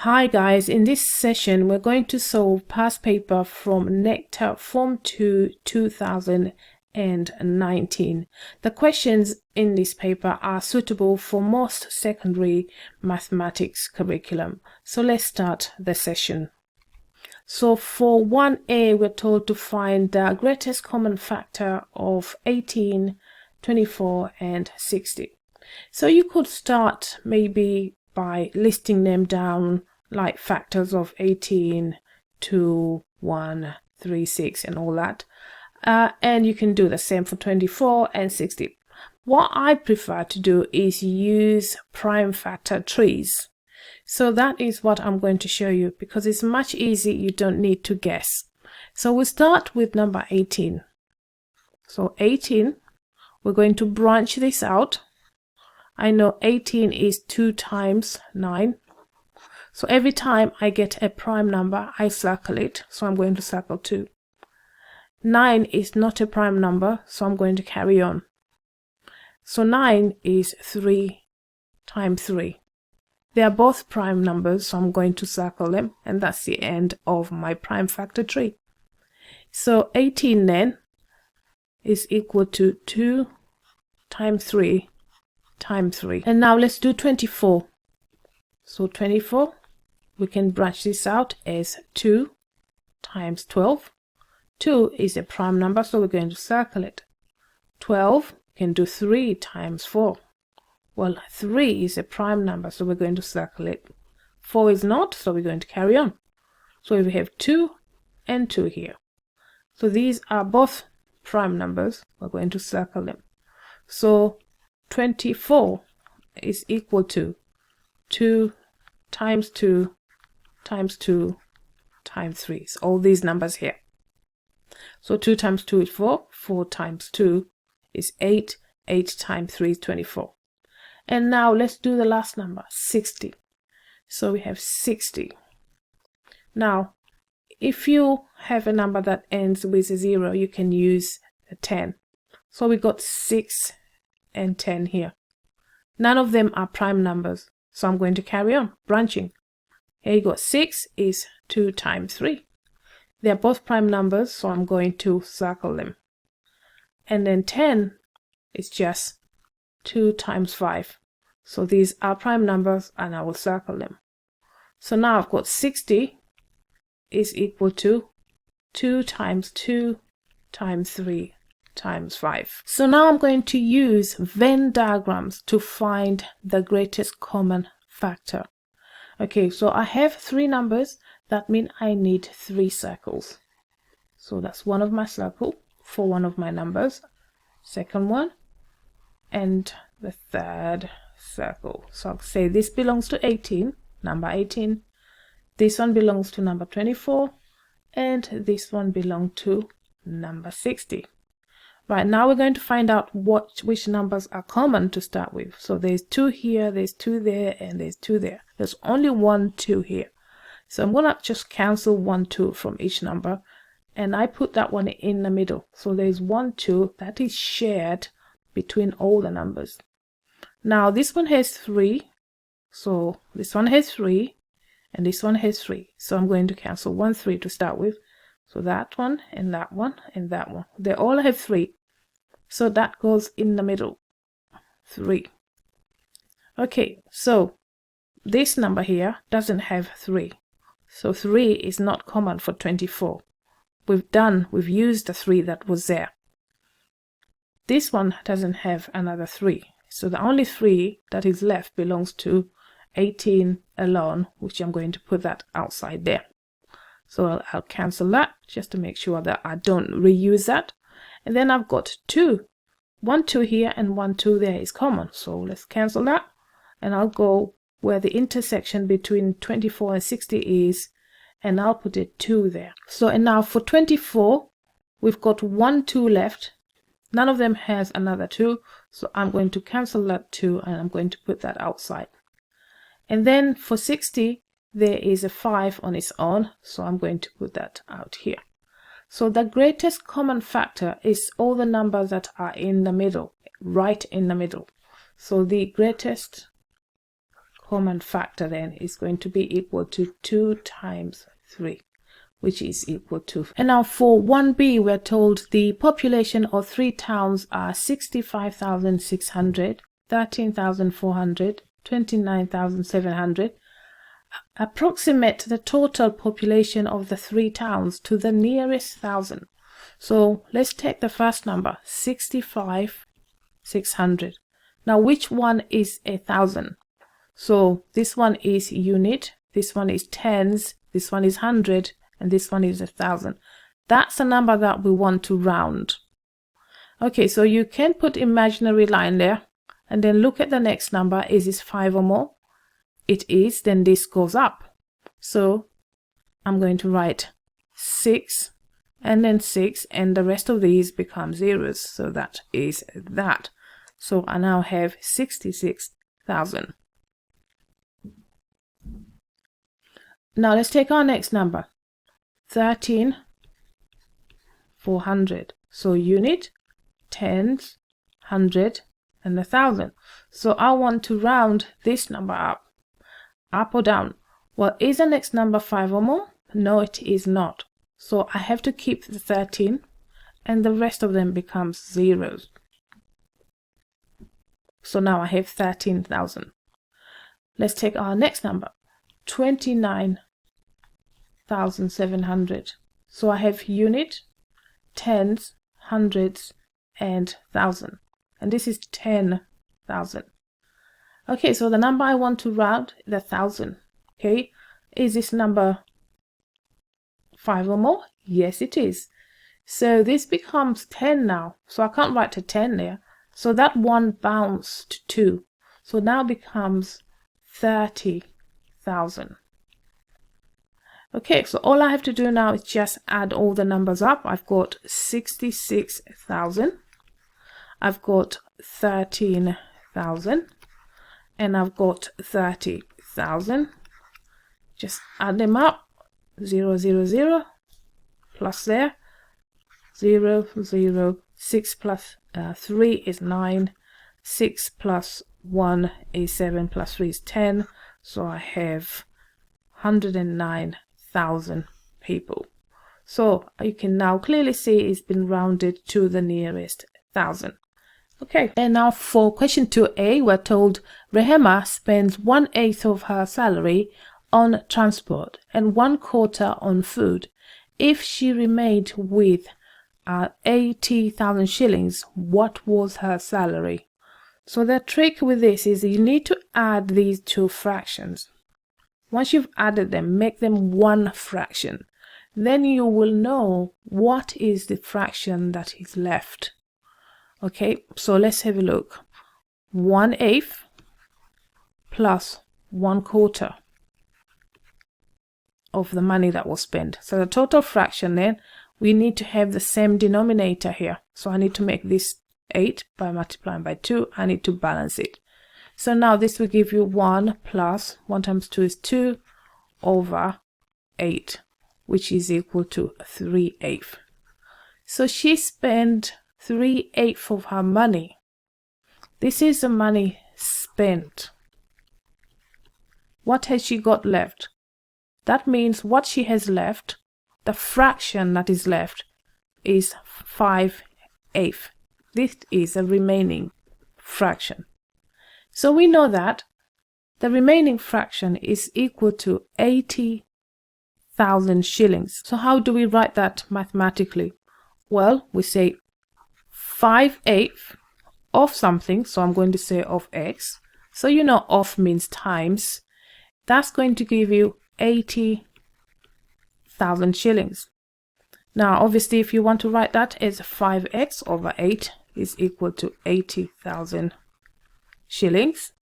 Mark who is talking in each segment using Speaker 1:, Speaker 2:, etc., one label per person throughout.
Speaker 1: Hi guys, in this session we're going to solve past paper from NECTA Form 2 2019. The questions in this paper are suitable for most secondary mathematics curriculum. So let's start the session. So for 1A, we're told to find the greatest common factor of 18, 24 and 60. So you could start maybe by listing them down like factors of 18, 2, 1, 3, 6 and all that. And you can do the same for 24 and 60. What I prefer to do is use prime factor trees. So that is what I'm going to show you because it's much easier. You don't need to guess. So we'll start with number 18. So 18, we're going to branch this out. I know 18 is 2 times 9. So every time I get a prime number, I circle it. So I'm going to circle 2. 9 is not a prime number, so I'm going to carry on. So 9 is 3 times 3. They are both prime numbers, so I'm going to circle them, and that's the end of my prime factor tree. So 18 then is equal to 2 times 3 times 3. And now let's do 24. So 24, we can branch this out as 2 times 12. 2 is a prime number, so we're going to circle it. 12 can do 3 times 4. Well, 3 is a prime number, so we're going to circle it. 4 is not, so we're going to carry on. So we have 2 and 2 here. So these are both prime numbers. We're going to circle them. So 24 is equal to 2 times 2 times 2 times 3. So all these numbers here. So 2 times 2 is 4. 4 times 2 is 8. 8 times 3 is 24. And now let's do the last number, 60. So we have 60. Now, if you have a number that ends with a 0, you can use a 10. So we got 6 and 10 here. None of them are prime numbers, so I'm going to carry on branching. Here you got 6 is 2 times 3. They are both prime numbers, so I'm going to circle them. And then 10 is just 2 times 5. So these are prime numbers and I will circle them. So now I've got 60 is equal to 2 times 2 times 3 times 5. So now I'm going to use Venn diagrams to find the greatest common factor. Okay, so I have 3 numbers. That means I need 3 circles. So that's one of my circles for one of my numbers. Second one and the third circle. So I'll say this belongs to 18, number 18. This one belongs to number 24 and this one belongs to number 60. Right, now we're going to find out which numbers are common to start with. So there's 2 here, there's 2 there, and there's 2 there. There's only 1 2 here. So I'm going to just cancel 1 2 from each number, and I put that one in the middle. So there's 1 2 that is shared between all the numbers. Now this one has 3, so this one has 3, and this one has 3. So I'm going to cancel 1 3 to start with. So that one and that one and that one. They all have 3. So that goes in the middle. 3. Okay, so this number here doesn't have 3. So 3 is not common for 24. We've used the 3 that was there. This one doesn't have another 3. So the only 3 that is left belongs to 18 alone, which I'm going to put that outside there. So I'll cancel that just to make sure that I don't reuse that. And then I've got 2. 1 2 here and 1 2 there is common. So let's cancel that. And I'll go where the intersection between 24 and 60 is, and I'll put a 2 there. So and now for 24, we've got 1 2 left. None of them has another 2. So I'm going to cancel that 2 and I'm going to put that outside. And then for 60, there is a 5 on its own, so I'm going to put that out here. So the greatest common factor is all the numbers that are in the middle, right in the middle. So the greatest common factor then is going to be equal to 2 times 3, which is equal to. And now for 1b, we're told the population of 3 towns are 65,600, 13,400, 29,700. Approximate the total population of the 3 towns to the nearest thousand. So let's take the first number, 65,600. Now which one is 1,000? So this one is unit, this one is tens, this one is hundred, and this one is 1,000. That's a number that we want to round. Okay, so you can put imaginary line there and then look at the next number. Is this 5 or more? It is. Then this goes up. So I'm going to write 6 and then 6, and the rest of these become zeros. So that is that. So I now have 66,000. Now let's take our next number, 13,400. So unit, tens, hundred, and 1,000. So I want to round this number up or down. Well, is the next number 5 or more? No, it is not. So I have to keep the 13, and the rest of them becomes zeros. So now I have 13,000. Let's take our next number, 29,700. So I have unit, tens, hundreds, and 1,000. And this is 10,000. Okay, so the number I want to round, the 1,000. Okay, is this number 5 or more? Yes, it is. So this becomes 10 now. So I can't write a 10 there. So that one bounced to 2. So now becomes 30,000. Okay, so all I have to do now is just add all the numbers up. I've got 66,000. I've got 13,000. And I've got 30,000. Just add them up. 0, 0, 0. Plus there. 0, 0. 6 plus 3 is 9. 6 plus 1 is 7 plus 3 is 10. So I have 109,000 people. So you can now clearly see it's been rounded to the nearest thousand. Okay, and now for question 2a, we're told Rehema spends 1/8 of her salary on transport and 1/4 on food. If she remained with 80,000 shillings, what was her salary? So the trick with this is you need to add these two fractions. Once you've added them, make them one fraction. Then you will know what is the fraction that is left. Okay, so let's have a look. 1/8 plus 1/4 of the money that was spent. So the total fraction, then we need to have the same denominator here. So I need to make this 8 by multiplying by 2. I need to balance it. So now this will give you 1 plus 1 times 2 is 2 over 8, which is equal to 3/8. So she spent 3/8 of her money. This is the money spent. What has she got left? That means what she has left, the fraction that is left, is 5/8. This is a remaining fraction. So we know that the remaining fraction is equal to 80,000 shillings. So how do we write that mathematically? Well, we say 5/8 of something, so I'm going to say of x. So you know of means times. That's going to give you 80,000 shillings. Now obviously if you want to write that as 5x over 8 is equal to 80,000 shillings.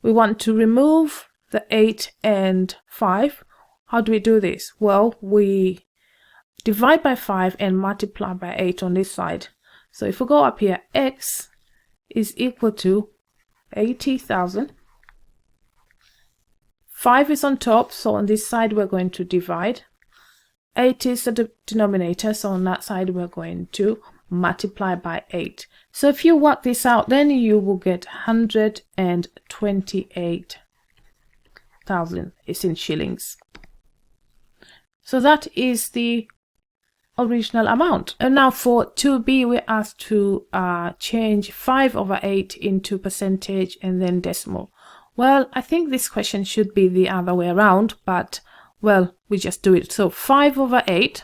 Speaker 1: We want to remove the 8 and 5. How do we do this? Well, we divide by 5 and multiply by 8 on this side. So if we go up here, x is equal to 80,000. 5 is on top, so on this side we're going to divide. 8 is the denominator, so on that side we're going to multiply by 8. So if you work this out, then you will get 128 60,000 is in shillings. So that is the original amount. And now for 2b, we're asked to change 5/8 into percentage and then decimal. Well, I think this question should be the other way around, but well, we just do it. So 5/8,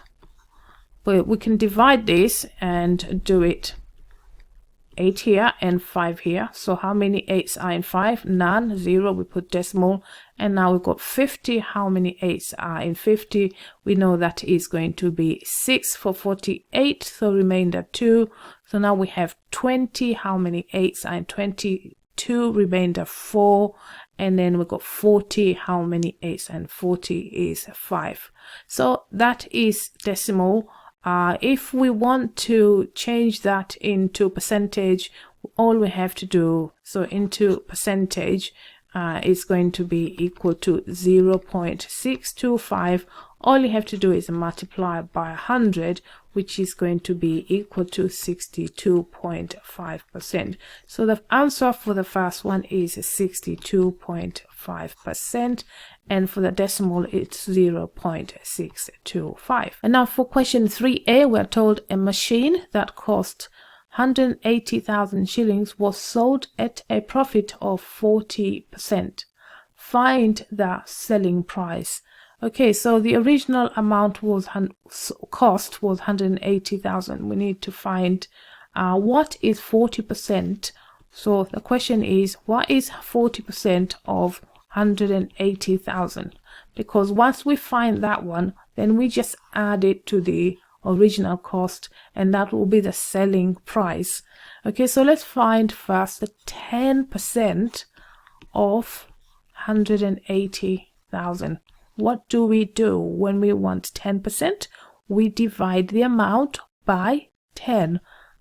Speaker 1: we can divide this and do it 8 here and 5 here. So how many 8s are in 5? None. 0. We put decimal. And now we've got 50. How many 8s are in 50? We know that is going to be 6 for 48. So remainder 2. So now we have 20. How many 8s are in 20? 2. Remainder 4. And then we've got 40. How many 8s are in 40 is 5. So that is decimal. If we want to change that into percentage, all we have to do, so into percentage, is going to be equal to 0.625. All you have to do is multiply by 100, which is going to be equal to 62.5%. So the answer for the first one is 62.5%, and for the decimal it's 0.625. And now for question 3a, we're told a machine that cost 180,000 shillings was sold at a profit of 40%. Find the selling price. Okay, so the original amount was cost was 180,000. We need to find what is 40%. So the question is, what is 40% of 180,000? Because once we find that one, then we just add it to the original cost, and that will be the selling price. Okay, so let's find first the 10% of 180,000. What do we do when we want 10%? We divide the amount by 10.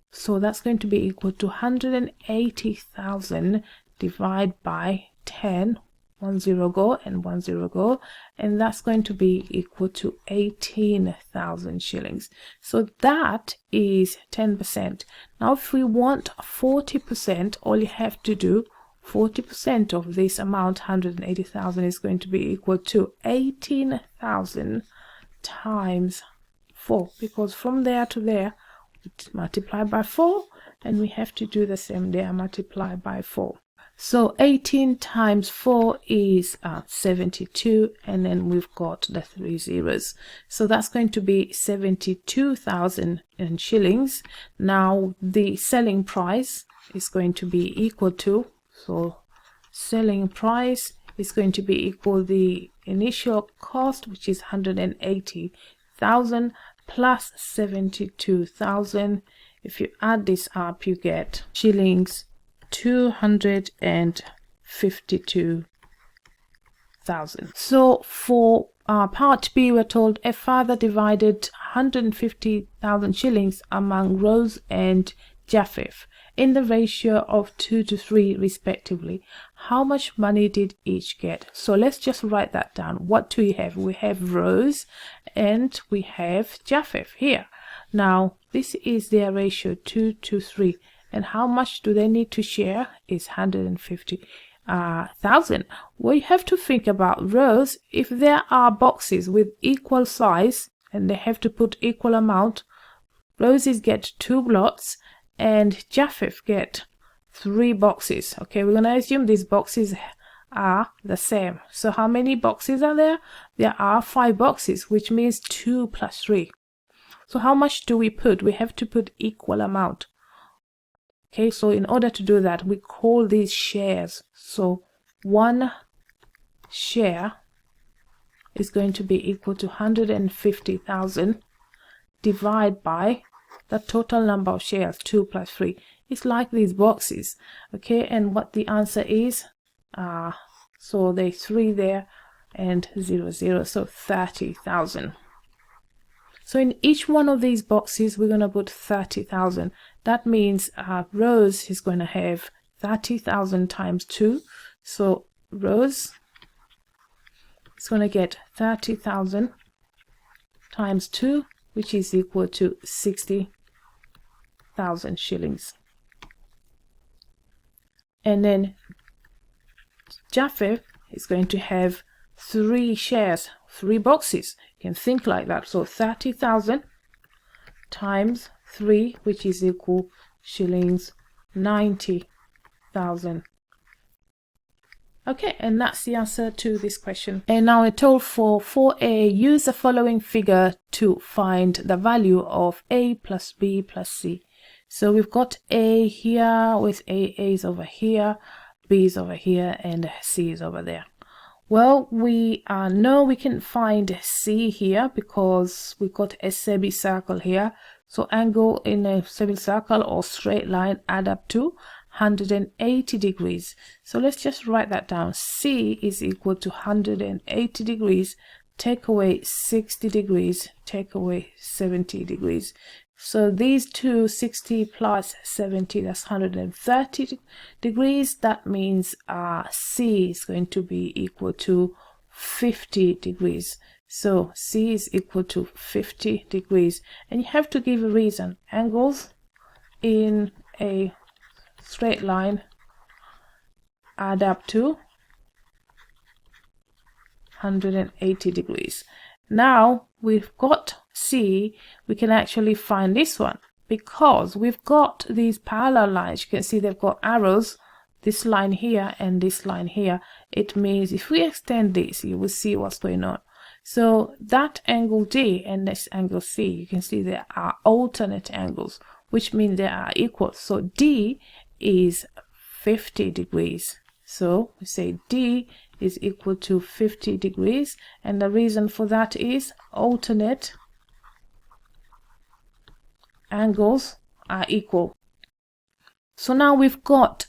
Speaker 1: So that's going to be equal to 180,000 divided by 10. 1 0 go and 1 0 go, and that's going to be equal to 18,000 shillings. So that is 10%. Now if we want 40%, all you have to do, 40% of this amount, 180,000, is going to be equal to 18,000 times 4, because from there to there, it's multiplied by 4, and we have to do the same there, multiply by 4. So 18 times 4 is 72, and then we've got the 3 zeros. So that's going to be 72,000 in shillings. Now the selling price is going to be equal to, so selling price is going to be equal the initial cost, which is 180,000 plus 72,000. If you add this up, you get shillings 252,000. So for part B, we're told a father divided 150,000 shillings among Rose and Japheth in the ratio of 2 to 3 respectively. How much money did each get? So let's just write that down. What do we have? We have Rose and we have Japheth here. Now this is their ratio, 2 to 3. And how much do they need to share? Is 150,000. Well, you have to think about Rose. If there are boxes with equal size and they have to put equal amount, Roses get 2 lots and Japheth get 3 boxes. Okay, we're going to assume these boxes are the same. So how many boxes are there? There are 5 boxes, which means 2 plus 3. So how much do we put? We have to put equal amount. Okay, so in order to do that, we call these shares. So 1 share is going to be equal to 150,000 divided by the total number of shares, 2 plus 3. It's like these boxes. Okay, and what the answer is, so there's 3 there and 0, 0, so 30,000. So in each one of these boxes, we're going to put 30,000. That means Rose is going to have 30,000 times 2. So Rose is going to get 30,000 times 2, which is equal to 60,000 shillings. And then Japheth is going to have 3 shares, 3 boxes. You can think like that. So 30,000 times 3, which is equal shillings 90,000. Okay, and that's the answer to this question. And now we're told for 4a, use the following figure to find the value of a plus b plus c. So we've got a here with a is over here, b is over here, and c is over there. Well, we know we can find c here because we've got a semicircle here. So angle in a semicircle or straight line add up to 180 degrees. So let's just write that down. C is equal to 180 degrees, take away 60 degrees, take away 70 degrees. So these two, 60 plus 70, that's 130 degrees. That means C is going to be equal to 50 degrees. So C is equal to 50 degrees. And you have to give a reason. Angles in a straight line add up to 180 degrees. Now we've got C, we can actually find this one because we've got these parallel lines. You can see they've got arrows, this line here and this line here. It means if we extend this, you will see what's going on. So that angle D and this angle C, you can see there are alternate angles, which means they are equal. So D is 50 degrees. So we say D is equal to 50 degrees, and the reason for that is alternate angles are equal. So now we've got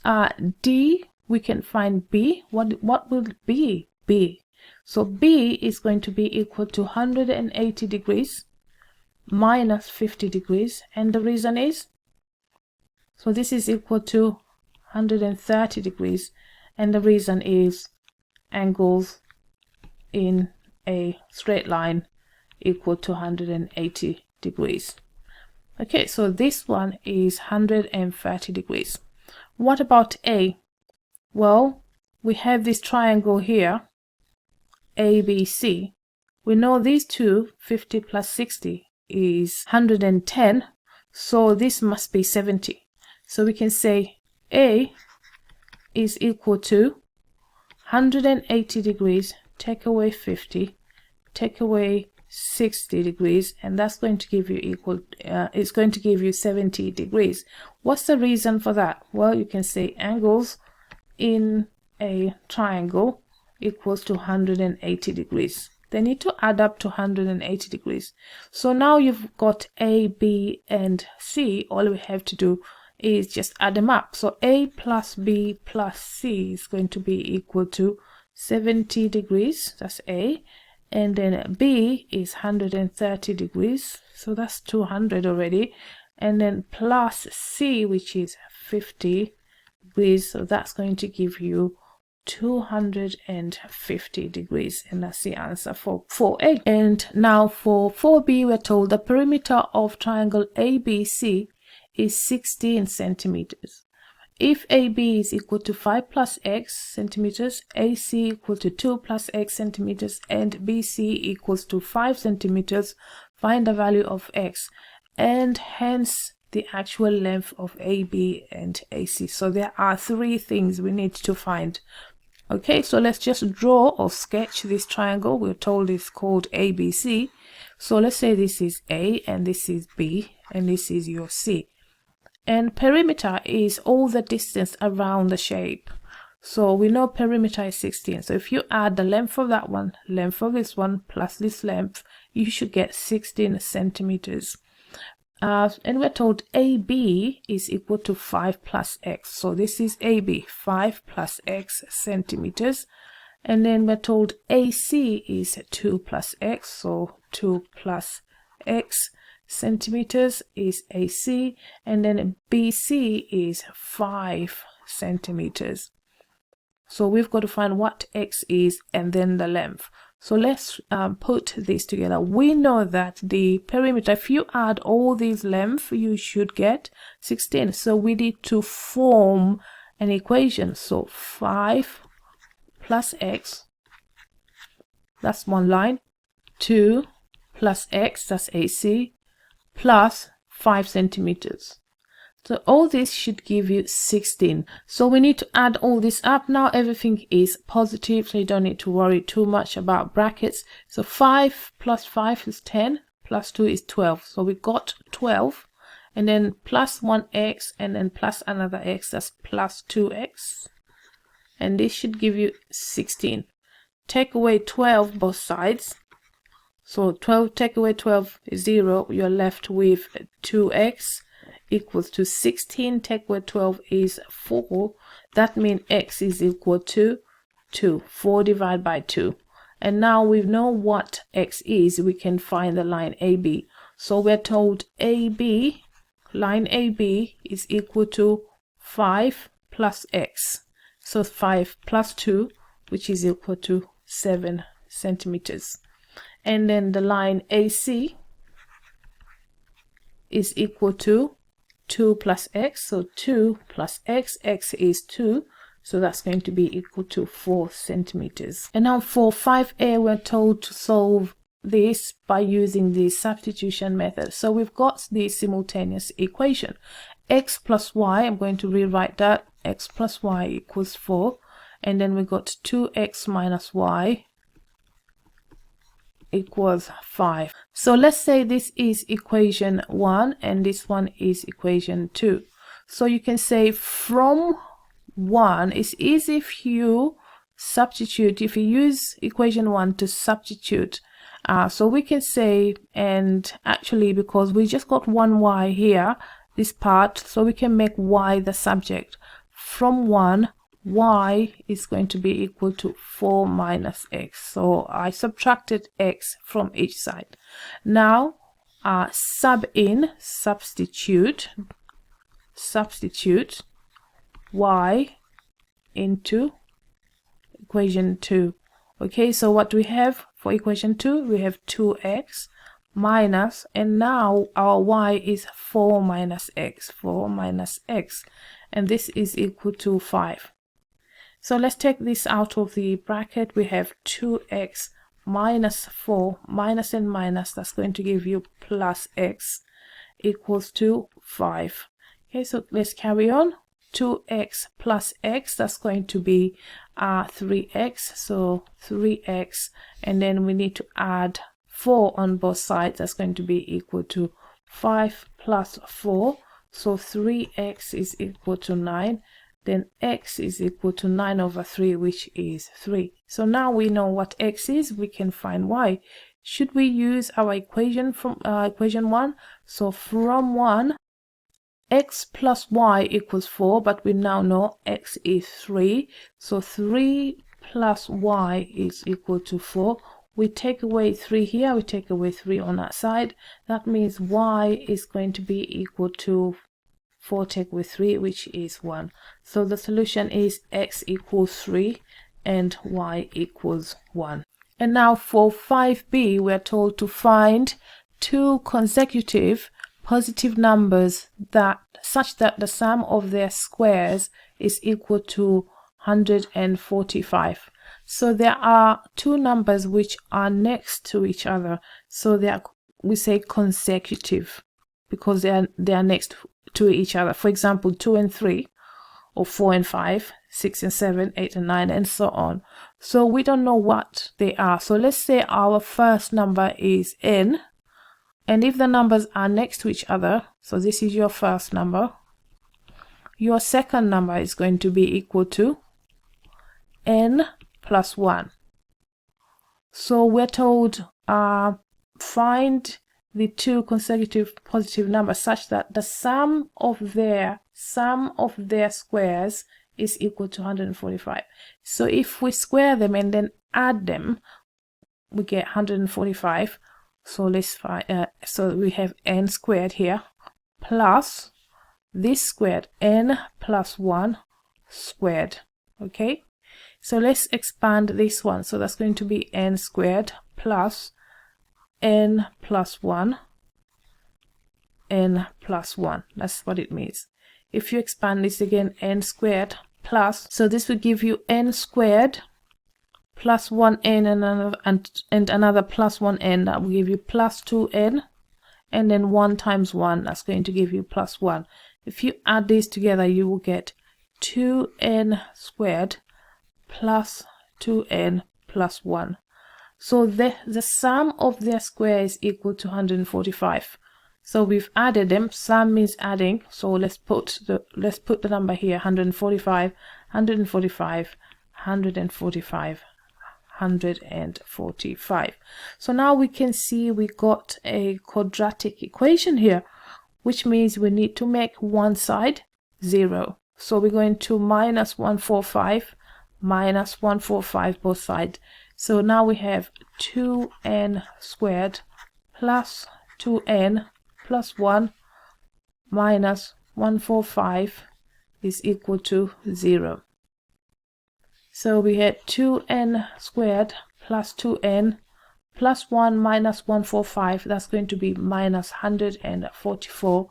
Speaker 1: D, we can find B. What will be B? So B is going to be equal to 180 degrees minus 50 degrees, and the reason is, so this is equal to 130 degrees, and the reason is angles in a straight line equal to 180 degrees. Okay, so this one is 130 degrees. What about A? Well, we have this triangle here, ABC. We know these two, 50 plus 60 is 110, so this must be 70. So we can say A is equal to 180 degrees, take away 50, take away 60 degrees, and that's going to give you it's going to give you 70 degrees. What's the reason for that? Well, you can say angles in a triangle equals to 180 degrees. They need to add up to 180 degrees. So now you've got A, B, and C. All we have to do is just add them up. So A plus B plus C is going to be equal to 70 degrees. That's A. And then B is 130 degrees. So that's 200 already. And then plus C, which is 50 degrees. So that's going to give you 250 degrees, and that's the answer for 4A. And now for 4B, we're told the perimeter of triangle ABC is 16 centimeters. If AB is equal to 5 plus x centimeters, AC equal to 2 plus x centimeters, and BC equals to 5 centimeters, find the value of x and hence the actual length of AB and AC. So there are 3 things we need to find. Okay, so let's just draw or sketch this triangle. We're told it's called ABC. So let's say this is A and this is B and this is your C. And perimeter is all the distance around the shape. So we know perimeter is 16. So if you add the length of that one, length of this one, plus this length, you should get 16 centimeters. And we're told AB is equal to 5 plus x. So this is AB, 5 plus x centimeters. And then we're told AC is 2 plus x. So 2 plus x centimeters is AC. And then BC is 5 centimeters. So we've got to find what x is and then the length. So let's put this together. We know that the perimeter, if you add all these lengths, you should get 16. So we need to form an equation. So 5 plus x that's one line, 2 plus x, that's AC, plus 5 centimeters. So all this should give you 16. So we need to add all this up. Now everything is positive, so you don't need to worry too much about brackets. So 5 plus 5 is 10, plus 2 is 12. So we got 12, and then plus 1x, and then plus another x, that's plus 2x. And this should give you 16. Take away 12 both sides. So 12, take away 12 is 0. You're left with 2x equals to 16. Take away 12 is 4. That means x is equal to 2. 4 divided by 2. And now we know what x is. We can find the line AB. So we're told AB, line AB is equal to 5 plus x. So 5 plus 2, which is equal to 7 centimeters. And then the line AC is equal to 2 plus x. So 2 plus x, x is 2. So that's going to be equal to 4 centimeters. And now for 5a, we're told to solve this by using the substitution method. So we've got the simultaneous equation. X plus y, I'm going to rewrite that. X plus y equals 4. And then we got 2x minus y equals 5. So let's say this is equation 1 and this one is equation 2. So you can say from 1, it's easy if you substitute, if you use equation 1 to substitute. So we can say, and actually because we just got one y here, this part, so we can make y the subject. From 1, y is going to be equal to 4 minus x. So I subtracted x from each side. Now substitute y into equation 2. Okay, so what do we have for equation 2? We have 2x minus, and now our y is 4 minus x, 4 minus x, and this is equal to 5. So let's take this out of the bracket. We have 2x minus 4, minus and minus, that's going to give you plus x equals to 5. Okay, so let's carry on. 2x plus x, that's going to be 3x, so 3x, and then we need to add 4 on both sides, that's going to be equal to 5 plus 4, so 3x is equal to 9. Then x is equal to 9 over 3, which is 3. So now we know what x is, we can find y. Should we use our equation from equation 1? So from 1, x plus y equals 4, but we now know x is 3. So 3 plus y is equal to 4. We take away 3 here, we take away 3 on that side. That means y is going to be equal to 4 take away 3, which is 1. So the solution is x equals 3 and y equals 1. And now for 5b, we're told to find two consecutive positive numbers that such that the sum of their squares is equal to 145. So there are two numbers which are next to each other. So they are, we say consecutive because they are next to each other. For example, 2 and 3, or 4 and 5, 6 and 7, 8 and 9, and so on. So we don't know what they are. So let's say our first number is n, and if the numbers are next to each other, so this is your first number, your second number is going to be equal to n plus 1. So we're told find the two consecutive positive numbers such that the sum of their squares is equal to 145. So if we square them and then add them, we get 145. So let's find so we have n squared here plus this squared, n plus 1 squared. Okay, so let's expand this one. So that's going to be n squared plus n plus 1, n plus 1. That's what it means. If you expand this again, n squared plus, so this will give you n squared plus 1n and another plus 1n, that will give you plus 2n, and then 1 times 1, that's going to give you plus 1. If you add these together, you will get 2n squared plus 2n plus 1. So the sum of their square is equal to 145. So we've added them. Sum means adding. So let's put the number here: 145, 145, 145, 145. So now we can see we got a quadratic equation here, which means we need to make one side 0. So we're going to minus 145, minus 145 both sides. So now we have 2n squared plus 2n plus 1 minus 145 is equal to 0. So we had 2n squared plus 2n plus 1 minus 145, that's going to be minus 144,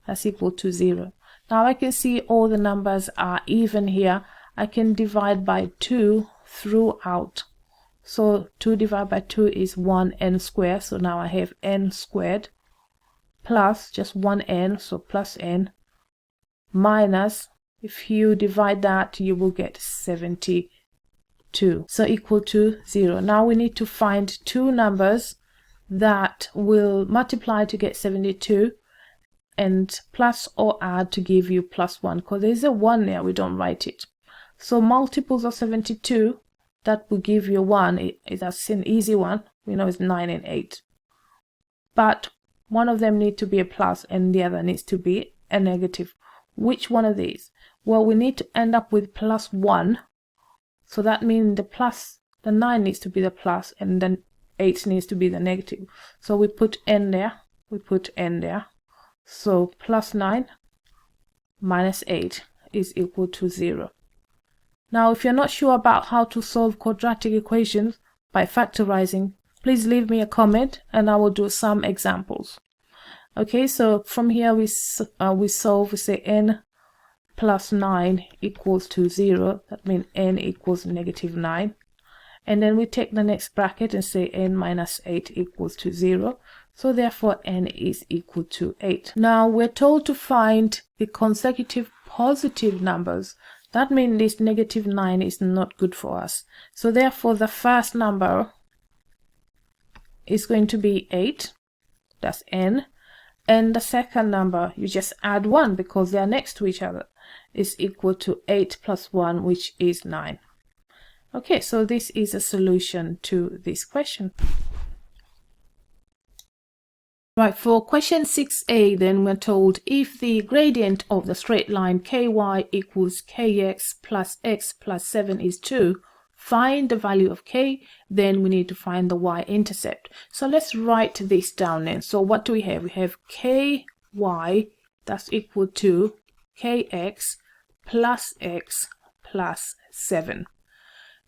Speaker 1: that's equal to 0. Now I can see all the numbers are even here. I can divide by 2 throughout. So 2 divided by 2 is 1n squared. So now I have n squared plus just 1n, so plus n, minus, if you divide that, you will get 72. So equal to 0. Now we need to find two numbers that will multiply to get 72 and plus or add to give you plus 1. Because there's a 1 there, we don't write it. So multiples of 72, that will give you 1. That's an easy one. We know it's 9 and 8. But one of them needs to be a plus and the other needs to be a negative. Which one of these? Well, we need to end up with plus 1. So that means the 9 needs to be the plus and then 8 needs to be the negative. So we put n there, we put n there. So plus 9 minus 8 is equal to 0. Now, if you're not sure about how to solve quadratic equations by factorizing, please leave me a comment and I will do some examples. Okay, so from here we solve, we say n plus 9 equals to 0. That means n equals negative 9. And then we take the next bracket and say n minus 8 equals to 0. So therefore n is equal to 8. Now we're told to find the consecutive positive numbers. That means this negative 9 is not good for us. So therefore the first number is going to be 8. That's n. And the second number, you just add 1 because they are next to each other, is equal to 8 plus 1, which is 9. Okay, so this is a solution to this question. Right, for question 6a, then we're told if the gradient of the straight line ky equals kx plus x plus 7 is 2, find the value of k, then we need to find the y-intercept. So let's write this down then. So what do we have? We have ky, that's equal to kx plus x plus 7.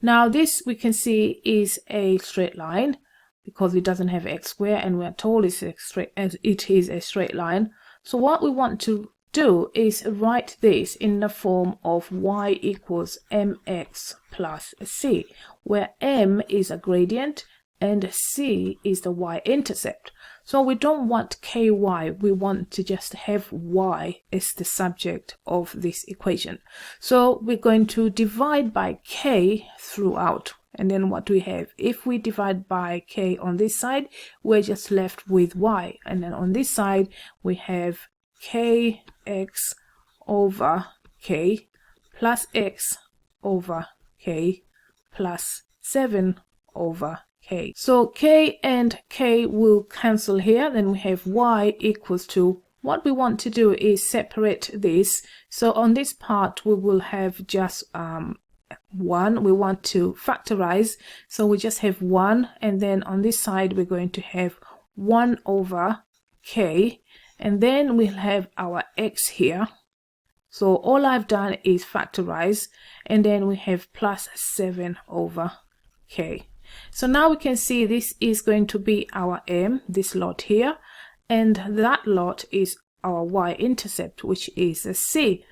Speaker 1: Now this we can see is a straight line because it doesn't have x squared and we're told it is a straight line. So what we want to do is write this in the form of y equals mx plus c, where m is a gradient and c is the y-intercept. So we don't want ky, we want to just have y as the subject of this equation. So we're going to divide by k throughout. And then what do we have? If we divide by k on this side, we're just left with y. And then on this side, we have kx over k plus x over k plus 7 over k. So k and k will cancel here. Then we have y equals to, what we want to do is separate this. So on this part, we will have just 1. We want to factorize, so we just have 1, and then on this side we're going to have 1 over k, and then we'll have our x here. So all I've done is factorize, and then we have plus 7 over k. So now we can see this is going to be our m, this lot here, and that lot is our y-intercept, which is a c.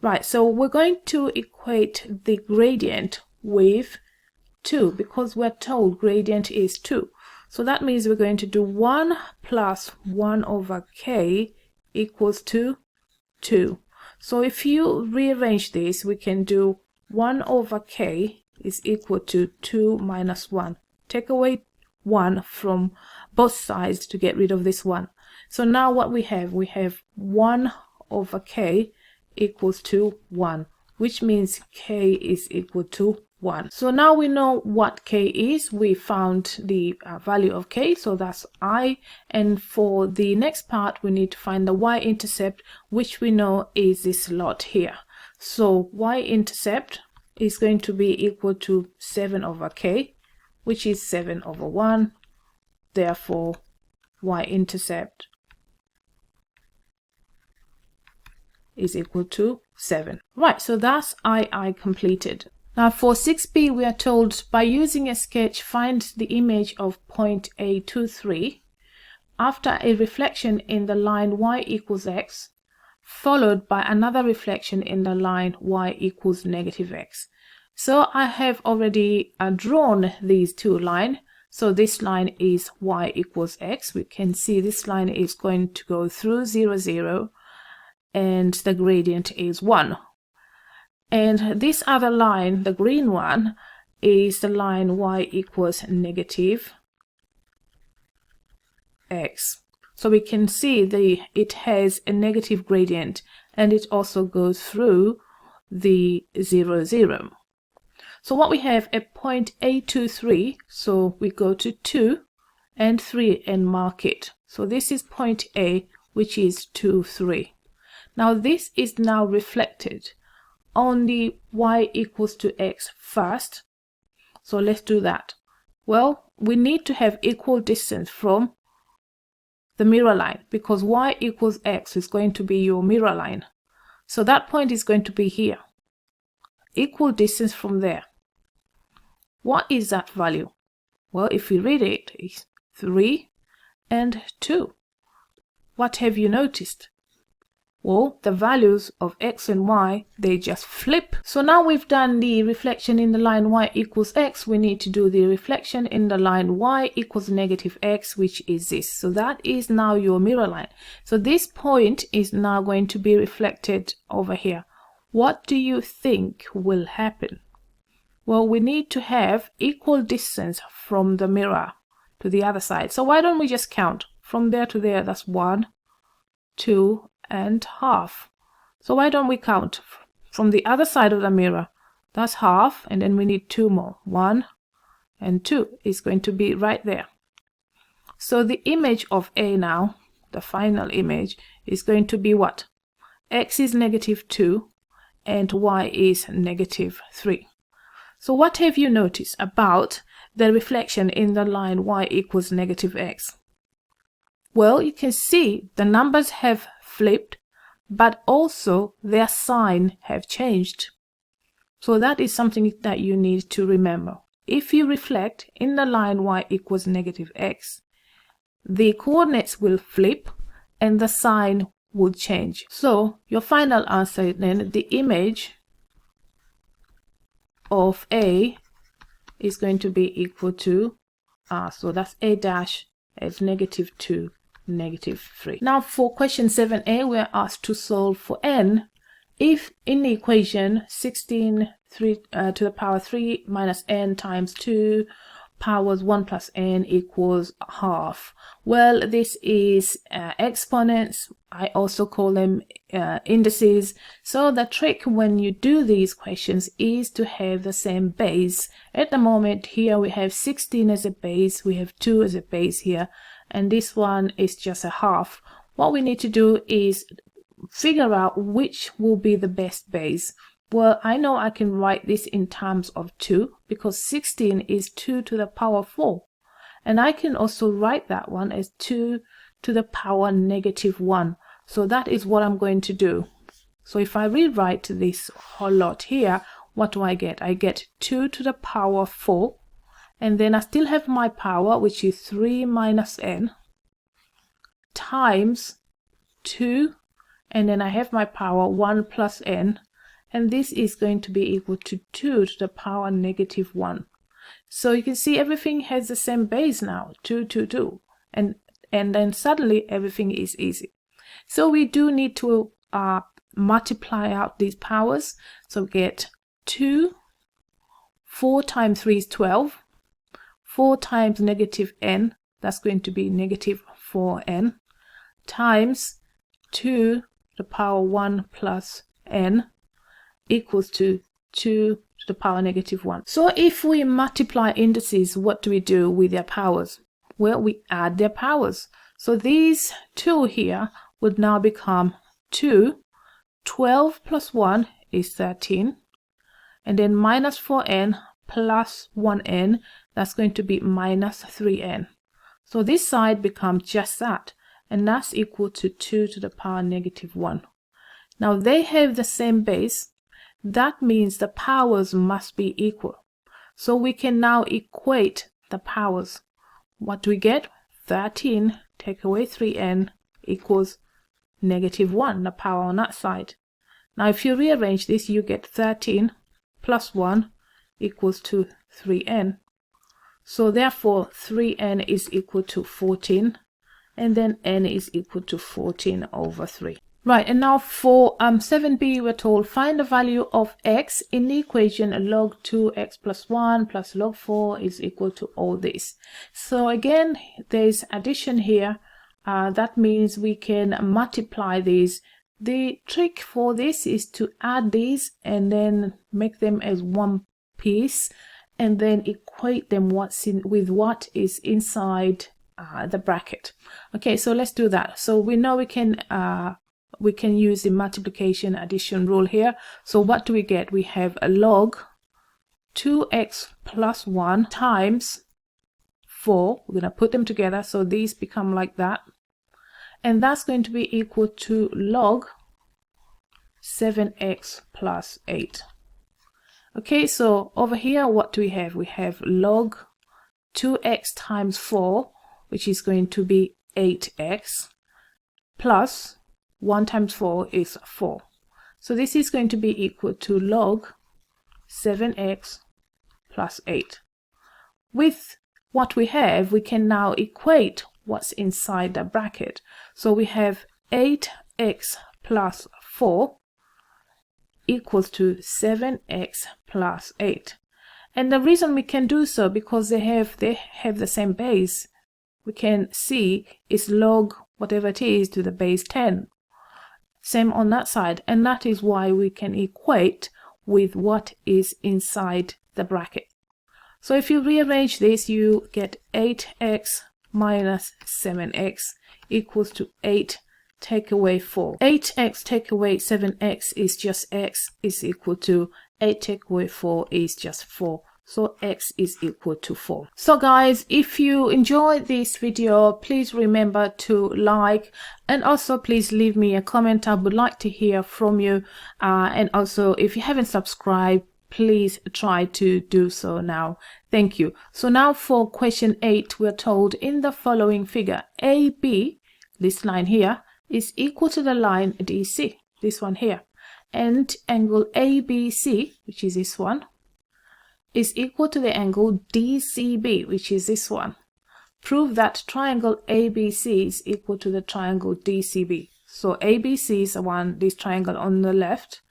Speaker 1: Right, so we're going to equate the gradient with 2 because we're told gradient is 2. So that means we're going to do 1 plus 1 over k equals to 2. So if you rearrange this, we can do 1 over k is equal to 2 minus 1. Take away 1 from both sides to get rid of this 1. So now what we have 1 over k equals to 1, which means k is equal to 1. So now we know what k is. We found the value of k, so that's I. And for the next part, we need to find the y-intercept, which we know is this lot here. So y-intercept is going to be equal to 7 over k, which is 7 over 1. Therefore, y-intercept is equal to 7. Right, so that's I completed. Now for 6b, we are told by using a sketch, find the image of point A23 after a reflection in the line y equals x, followed by another reflection in the line y equals negative x. So I have already drawn these two lines. So this line is y equals x. We can see this line is going to go through 0, 0, and the gradient is 1. And this other line, the green one, is the line y equals negative x. So we can see it has a negative gradient, and it also goes through the 0, 0. So what we have at point A23, so we go to 2 and 3 and mark it. So this is point A, which is 2, 3. Now this is now reflected on the y equals to x first. So let's do that. Well, we need to have equal distance from the mirror line because y equals x is going to be your mirror line. So that point is going to be here. Equal distance from there. What is that value? Well, if we read it, it's 3 and 2. What have you noticed? Well, the values of x and y, they just flip. So now we've done the reflection in the line y equals x. We need to do the reflection in the line y equals negative x, which is this. So that is now your mirror line. So this point is now going to be reflected over here. What do you think will happen? Well, we need to have equal distance from the mirror to the other side. So why don't we just count? From there to there, that's 1, 2, and half. So why don't we count from the other side of the mirror? That's half, and then we need 2 more. 1 and 2 is going to be right there. So the image of A now, the final image, is going to be what? X is negative 2 and y is negative 3. So what have you noticed about the reflection in the line y equals negative x? Well, you can see the numbers have flipped, but also their sign have changed. So that is something that you need to remember. If you reflect in the line y equals negative x, the coordinates will flip and the sign will change. So your final answer then, the image of A is going to be equal to so that's A dash at negative 2, negative 3. Now for question 7a, we're asked to solve for n if in the equation 16 to the power 3 minus n times 2 powers 1 plus n equals half. Well, this is exponents. I also call them indices. So the trick when you do these questions is to have the same base. At the moment here we have 16 as a base, we have 2 as a base here, and this one is just a half. What we need to do is figure out which will be the best base. Well, I know I can write this in terms of 2 because 16 is 2 to the power 4. And I can also write that one as 2 to the power negative 1. So that is what I'm going to do. So if I rewrite this whole lot here, what do I get? I get 2 to the power 4. And then I still have my power, which is 3 minus n, times 2. And then I have my power 1 plus n. And this is going to be equal to 2 to the power negative 1. So you can see everything has the same base now, 2, 2, 2. And then suddenly everything is easy. So we do need to multiply out these powers. So we get 2, 4 times 3 is 12. 4 times negative n, that's going to be negative 4n, times 2 to the power 1 plus n equals to 2 to the power negative 1. So if we multiply indices, what do we do with their powers? Well, we add their powers. So these two here would now become 2. 12 plus 1 is 13. And then minus 4n plus 1n, that's going to be minus 3n. So this side becomes just that, and that's equal to 2 to the power negative 1. Now they have the same base. That means the powers must be equal. So we can now equate the powers. What do we get? 13 take away 3n equals negative 1, the power on that side. Now if you rearrange this, you get 13 plus 1 equals to 3n. So therefore 3n is equal to 14, and then n is equal to 14 over 3. Right, and now for 7b, we're told find the value of x in the equation log 2x plus 1 plus log 4 is equal to all this. So again, there's addition here. That means we can multiply these. The trick for this is to add these and then make them as one piece, and then equate them with what is inside the bracket. Okay, so let's do that. So we know we can use the multiplication addition rule here. So what do we get? We have a log 2x plus 1 times 4. We're going to put them together, so these become like that. And that's going to be equal to log 7x plus 8. Okay, so over here, what do we have? We have log 2x times 4, which is going to be 8x, plus 1 times 4 is 4. So this is going to be equal to log 7x plus 8. With what we have, we can now equate what's inside the bracket. So we have 8x plus 4 equals to 7x plus 8. And the reason we can do so, because they have the same base, we can see is log whatever it is to the base 10. Same on that side, and that is why we can equate with what is inside the bracket. So if you rearrange this, you get 8x minus 7x equals to 8 take away 4. 8x take away 7x is just x is equal to 8 take away 4 is just 4. So x is equal to 4. So guys, if you enjoyed this video, please remember to like, and also please leave me a comment. I would like to hear from you. And also, if you haven't subscribed, please try to do so now. Thank you. So now for question 8, we're told in the following figure, AB, this line here, is equal to the line DC, this one here, and angle ABC, which is this one, is equal to the angle DCB, which is this one. Prove that triangle ABC is equal to the triangle DCB. So ABC is the one, this triangle on the left,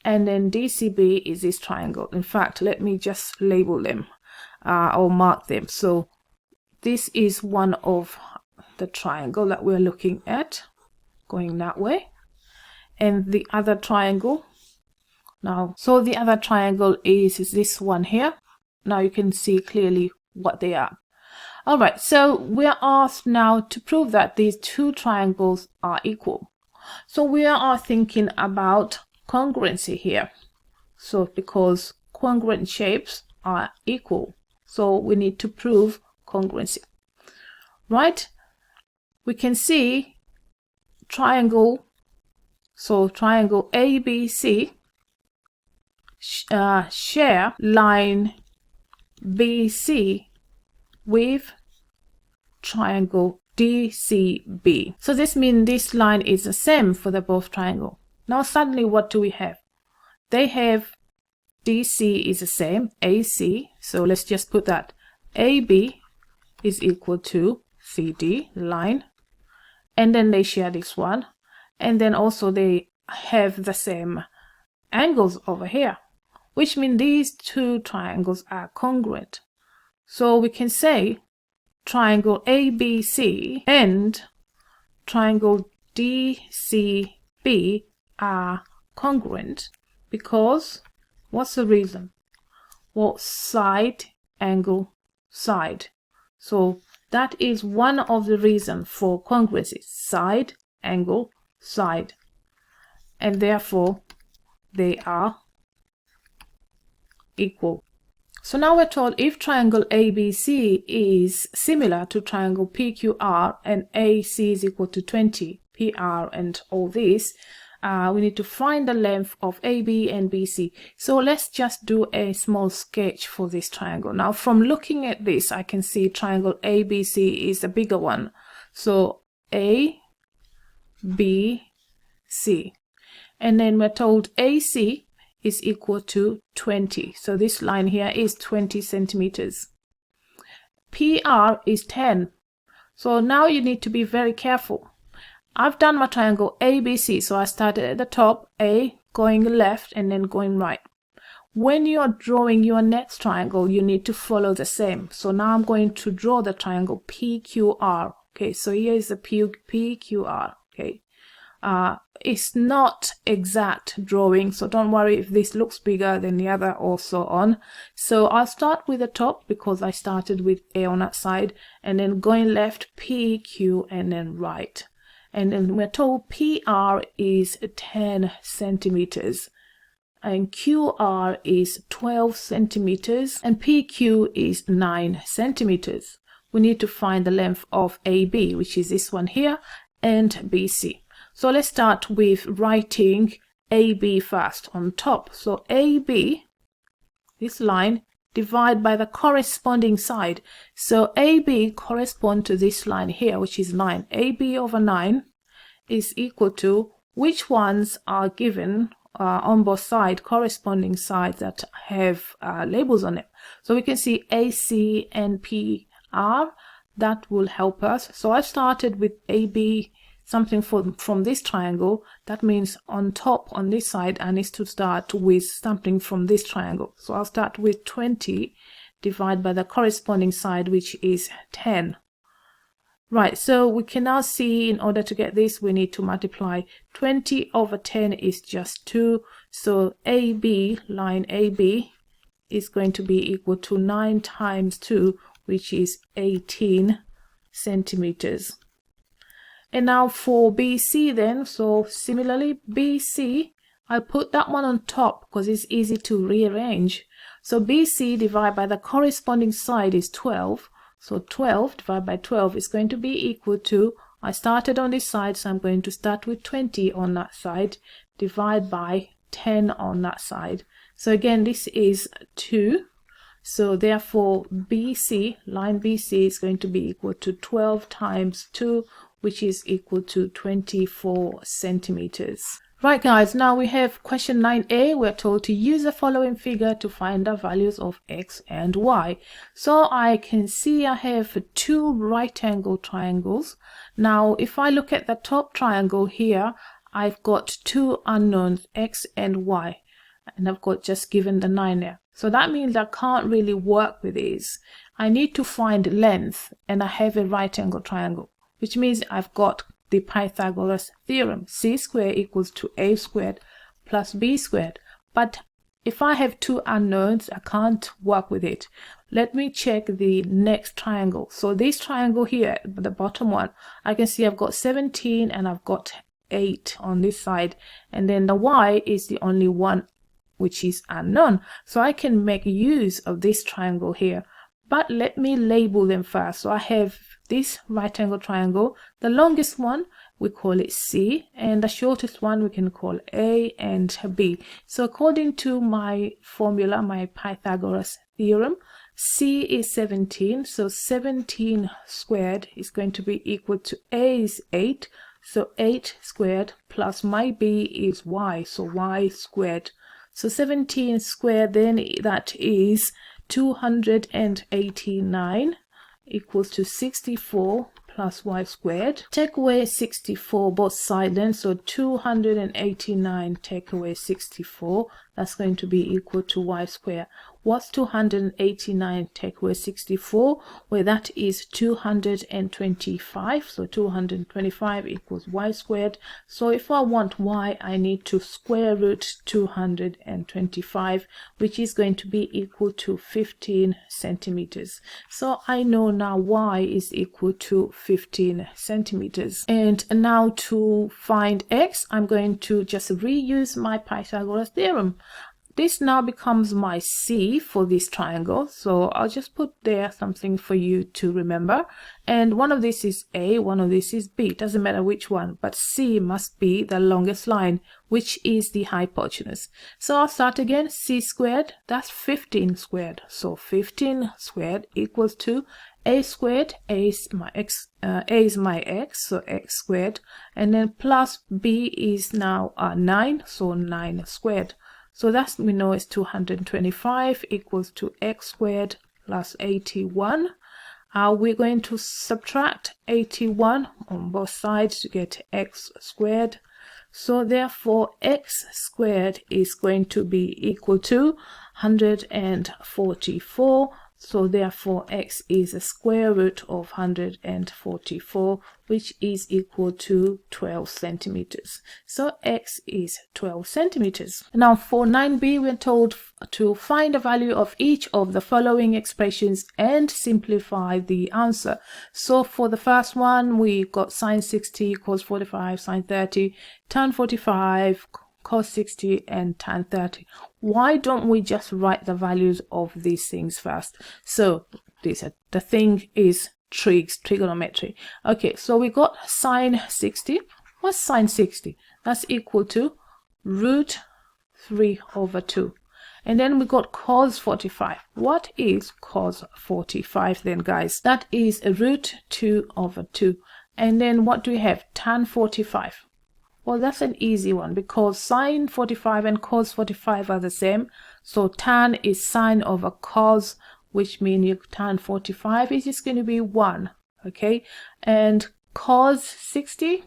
Speaker 1: and then DCB is this triangle. In fact, let me just label them or mark them. So this is one of the triangle that we're looking at, going that way, and the other triangle. Now, so the other triangle is this one here. Now you can see clearly what they are. All right, so we're asked now to prove that these two triangles are equal. So we are thinking about congruency here. So because congruent shapes are equal, so we need to prove congruency, right? We can see triangle, so triangle ABC share line BC with triangle DCB. So this means this line is the same for the both triangle. Now suddenly what do we have? They have DC is the same, AC, so let's just put that. AB is equal to CD line, and then they share this one, and then also they have the same angles over here, which means these two triangles are congruent. So we can say triangle ABC and triangle DCB are congruent because what's the reason? Well, side angle side. So that is one of the reasons for congruency, side angle side, and therefore they are equal. So now we're told if triangle ABC is similar to triangle PQR and AC is equal to 20, PR and all this, we need to find the length of AB and BC. So let's just do a small sketch for this triangle. Now from looking at this, I can see triangle ABC is a bigger one. So A, B, C. And then we're told AC is equal to 20. So this line here is 20 centimeters. PR is 10. So now you need to be very careful. I've done my triangle ABC, so I started at the top, A, going left and then going right. When you're drawing your next triangle, you need to follow the same. So now I'm going to draw the triangle PQR. Okay, so here is the PQR. Okay. It's not exact drawing, so don't worry if this looks bigger than the other or so on. So I'll start with the top because I started with A on that side, and then going left, PQ, and then right. And then we're told PR is 10 centimeters and QR is 12 centimeters and PQ is 9 centimeters. We need to find the length of AB, which is this one here, and BC. So let's start with writing AB first on top. So AB, this line, divide by the corresponding side. So AB corresponds to this line here, which is 9. AB over 9 is equal to, which ones are given on both sides, corresponding sides that have labels on it. So we can see AC and PR. That will help us. So I started with AB, something from this triangle. That means on top on this side I need to start with something from this triangle. So I'll start with 20 divided by the corresponding side, which is 10. Right, so we can now see in order to get this we need to multiply. 20 over 10 is just 2. So AB, line AB, is going to be equal to 9 times 2, which is 18 centimeters. And now for BC then, so similarly BC, I'll put that one on top because it's easy to rearrange. So BC divided by the corresponding side is 12. So 12 divided by 12 is going to be equal to, I started on this side, so I'm going to start with 20 on that side, divide by 10 on that side. So again, this is 2. So therefore BC, line BC is going to be equal to 12 times 2, which is equal to 24 centimeters. Right guys, now we have question 9a. We're told to use the following figure to find the values of x and y. So I can see I have 2 right angle triangles. Now if I look at the top triangle here, I've got 2 unknowns, x and y, and I've got just given the 9 there. So that means I can't really work with these. I need to find length, and I have a right angle triangle, which means I've got the Pythagoras theorem. C squared equals to A squared plus B squared. But if I have 2 unknowns, I can't work with it. Let me check the next triangle. So this triangle here, the bottom one, I can see I've got 17 and I've got 8 on this side. And then the y is the only one which is unknown. So I can make use of this triangle here. But let me label them first. So I have this right angle triangle. The longest one, we call it C, and the shortest one we can call A and B. So according to my formula, my Pythagoras theorem, C is 17. So 17 squared is going to be equal to A is 8. So 8 squared plus my B is y. So y squared. So 17 squared, then that is 289 equals to 64 plus y squared. Take away 64 both sides then, so 289 take away 64, that's going to be equal to y squared. What's 289 take away 64? Well, that is 225, so 225 equals y squared. So if I want y, I need to square root 225, which is going to be equal to 15 centimeters. So I know now y is equal to 15 centimeters. And now to find x, I'm going to just reuse my Pythagoras theorem. This now becomes my C for this triangle, so I'll just put there something for you to remember. And one of this is A, one of this is B. It doesn't matter which one, but C must be the longest line, which is the hypotenuse. So I'll start again. C squared, that's 15 squared. So 15 squared equals to A squared. A is my x, so x squared. And then plus B is now 9, so 9 squared. So that we know is 225 equals to x squared plus 81. We're going to subtract 81 on both sides to get x squared. So therefore x squared is going to be equal to 144. So therefore x is a square root of 144, which is equal to 12 centimeters. So x is 12 centimeters. Now for 9b, we're told to find the value of each of the following expressions and simplify the answer. So for the first one, we got sine 60 equals 45, sine 30, tan 45, cos 60 and tan 30. Why don't we just write the values of these things first? So the thing is trigonometry. Okay, so we got sine 60. What's sine 60? That's equal to root 3 over 2. And then we got cos 45. What is cos 45 then, guys? That is a root 2 over 2. And then what do we have? Tan 45. Well, that's an easy one because sine 45 and cos 45 are the same. So tan is sine over cos, which means your tan 45 is just going to be 1. Okay, and cos 60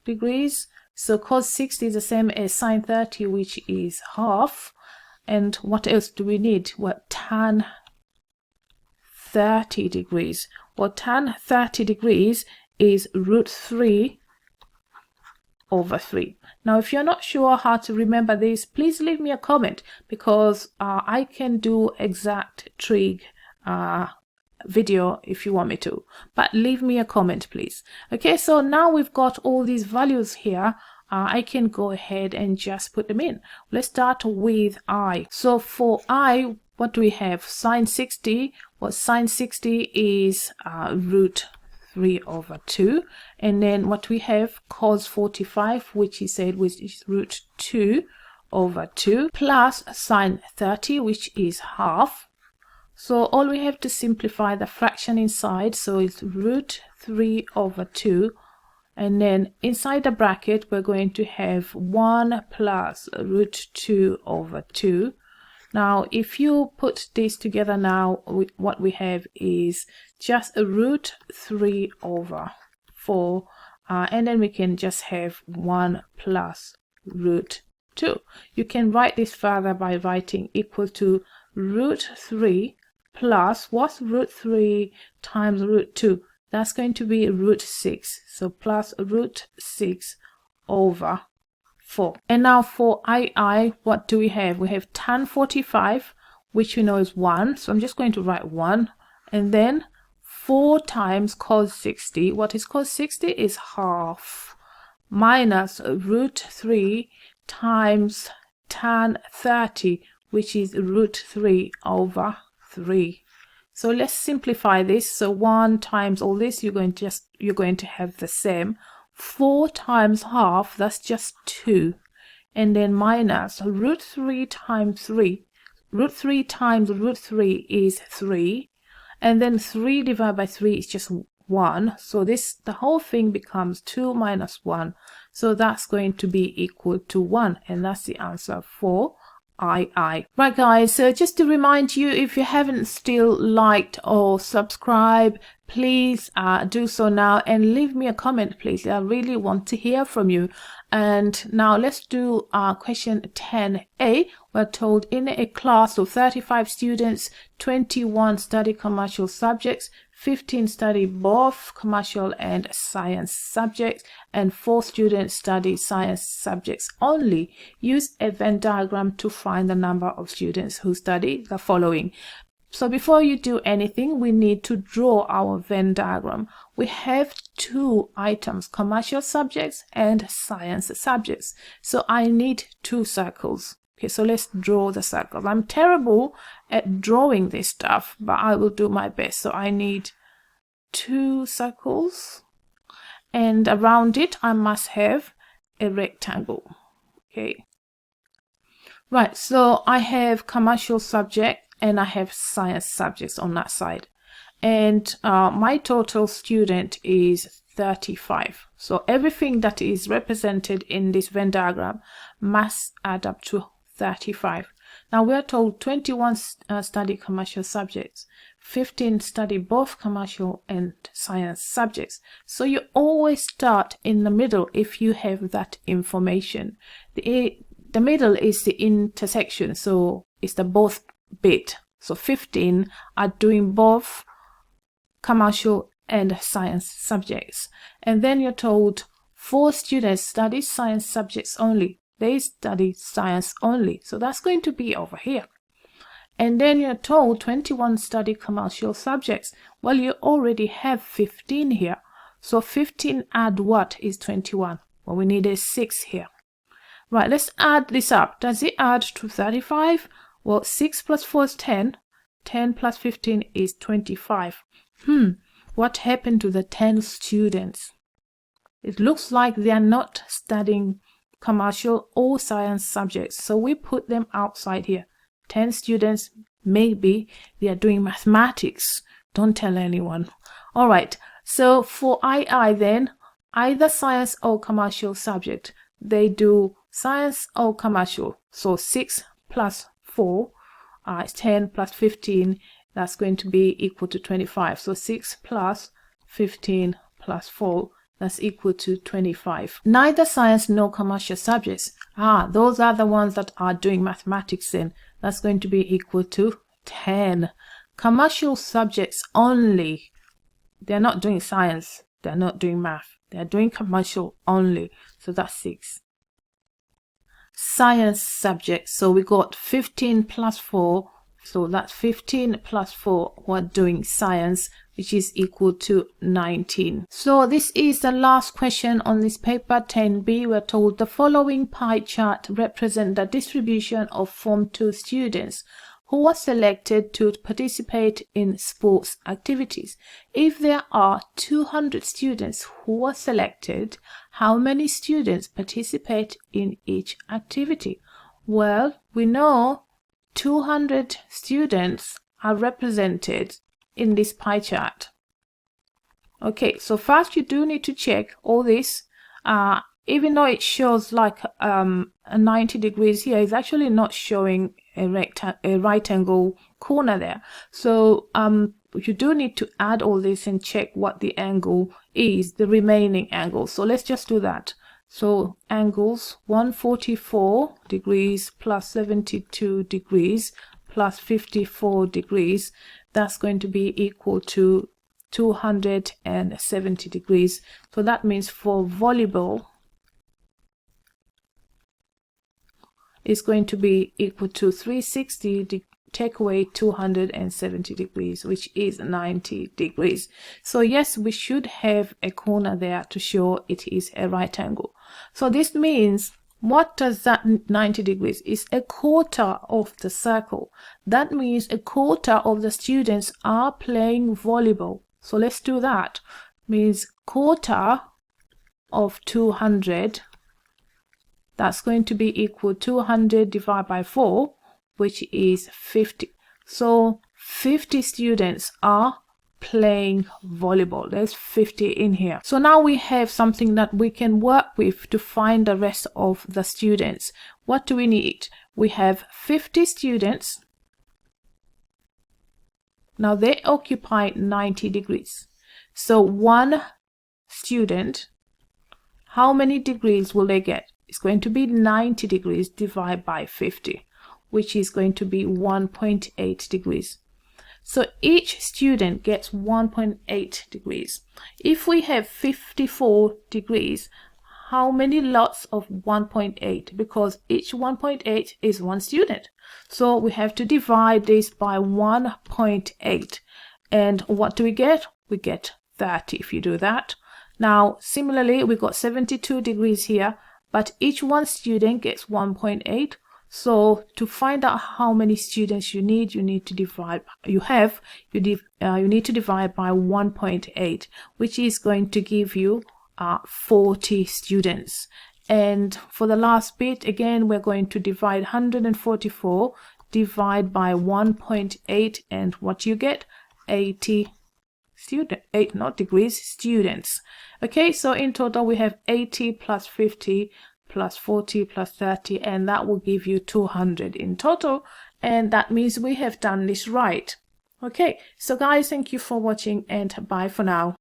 Speaker 1: degrees. So cos 60 is the same as sine 30, which is half. And what else do we need? Well, tan 30 degrees. Well, tan 30 degrees is root 3 over 3. Now, if you're not sure how to remember this, please leave me a comment because I can do exact trig video if you want me to, but leave me a comment, please. Okay, so now we've got all these values here. I can go ahead and just put them in. Let's start with I. So for I, what do we have? Sine 60. Well, sine 60 is root 3 over 2. And then what we have, cos 45, which is root 2 over 2, plus sine 30, which is half. So all we have to simplify the fraction inside, so it's root 3 over 2. And then inside the bracket, we're going to have 1 plus root 2 over 2. Now, if you put this together now, what we have is just a root 3 over 4. And then we can just have 1 plus root 2. You can write this further by writing equal to root 3 plus, what's root 3 times root 2? That's going to be root 6. So plus root 6 over 4. And now for I, what do we have? We have tan 45, which we know is 1. So I'm just going to write 1. And then 4 times cos 60. What is cos 60? Is half. Minus root 3 times tan 30, which is root 3 over 3. So let's simplify this. So 1 times all this, you're going to have the same. 4 times half, that's just 2. And then minus root 3 times 3. Root 3 times root 3 is 3. And then 3 divided by 3 is just 1. So the whole thing becomes 2 minus 1. So that's going to be equal to 1. And that's the answer for II. Right guys, so just to remind you, if you haven't still liked or subscribed, please do so now and leave me a comment, please. I really want to hear from you. And now let's do question 10a. We're told in a class of 35 students, 21 study commercial subjects, 15 study both commercial and science subjects, and 4 students study science subjects only. Use a Venn diagram to find the number of students who study the following. So before you do anything, we need to draw our Venn diagram. We have 2 items, commercial subjects and science subjects. So I need 2 circles. Okay, so let's draw the circles. I'm terrible at drawing this stuff, but I will do my best. So I need 2 circles, and around it I must have a rectangle. Okay, right, so I have commercial subject and I have science subjects on that side, and my total student is 35. So everything that is represented in this Venn diagram must add up to 35. Now we are told 21 study commercial subjects, 15 study both commercial and science subjects. So you always start in the middle if you have that information. The middle is the intersection, so it's the both bit. So 15 are doing both commercial and science subjects. And then you're told 4 students study science subjects only. They study science only. So that's going to be over here. And then you're told 21 study commercial subjects. Well, you already have 15 here. So 15 add what is 21? Well, we need a 6 here. Right, let's add this up. Does it add to 35? Well, 6 plus 4 is 10. 10 plus 15 is 25. What happened to the 10 students? It looks like they are not studying commercial or science subjects, so we put them outside here. 10 students, maybe they are doing mathematics. Don't tell anyone. All right, so for II then, either science or commercial subject, they do science or commercial. So 6 plus 4 is 10 plus 15, that's going to be equal to 25. So 6 plus 15 plus 4, that's equal to 25. Neither science nor commercial subjects. Those are the ones that are doing mathematics then. That's going to be equal to 10. Commercial subjects only. They're not doing science. They're not doing math. They're doing commercial only. So that's 6. Science subjects. So we got 15 plus 4. So that's 15 plus 4 who are doing science, which is equal to 19. So this is the last question on this paper, 10b. We're told the following pie chart represent the distribution of Form 2 students who are selected to participate in sports activities. If there are 200 students who are selected, how many students participate in each activity? Well, we know 200 students are represented in this pie chart. Okay, so first you do need to check all this. Even though it shows like a 90 degrees here, it's actually not showing a right angle corner there. So you do need to add all this and check what the angle is, the remaining angle. So let's just do that. So angles 144 degrees plus 72 degrees plus 54 degrees, that's going to be equal to 270 degrees. So that means for volleyball, it's going to be equal to 360 take away 270 degrees, which is 90 degrees. So yes, we should have a corner there to show it is a right angle. So this means, what does that 90 degrees? Is a quarter of the circle. That means a quarter of the students are playing volleyball. So let's do that. Means quarter of 200, that's going to be equal to 200 divided by 4, which is 50. So 50 students are playing volleyball. There's 50 in here. So now we have something that we can work with to find the rest of the students. What do we need? We have 50 students. Now they occupy 90 degrees. So one student, how many degrees will they get? It's going to be 90 degrees divided by 50, which is going to be 1.8 degrees. So each student gets 1.8 degrees. If we have 54 degrees, how many lots of 1.8? Because each 1.8 is one student. So we have to divide this by 1.8. And what do we get? We get 30 if you do that. Now, similarly, we got 72 degrees here, but each one student gets 1.8. So to find out how many students you need to divide. You need to divide by 1.8, which is going to give you 40 students. And for the last bit, again, we're going to divide 144, divide by 1.8, and what you get? 80 students. Okay, so in total we have 80 plus 50 plus 40 plus 30, and that will give you 200 in total, and that means we have done this right. Okay, so guys, thank you for watching, and bye for now.